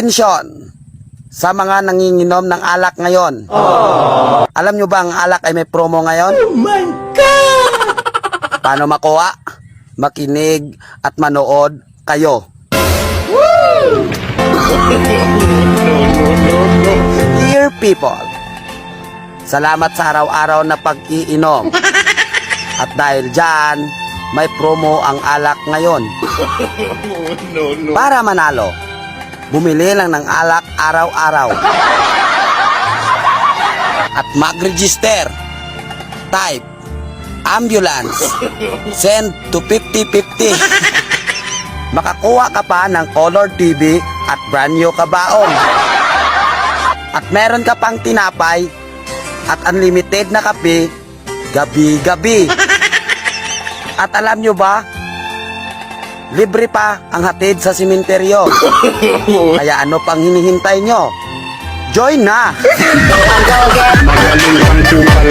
Atensyon sa mga nanginginom ng alak ngayon. Alam nyo ba ang alak ay may promo ngayon? Oh my God! Paano makuha? Makinig at manood kayo. Dear people, salamat sa araw-araw na pag-iinom. At dahil dyan, may promo ang alak ngayon. Para manalo, bumili lang ng alak araw-araw. At mag-register. Type ambulance. Send to 5050. Makakuha ka pa ng color TV at brand new kabaong. At meron ka pang tinapay at unlimited na kape gabi-gabi. At alam nyo ba, libre pa ang hatid sa simenteryo. Kaya ano pang hinihintay nyo? Join na! Magaling ang kupal.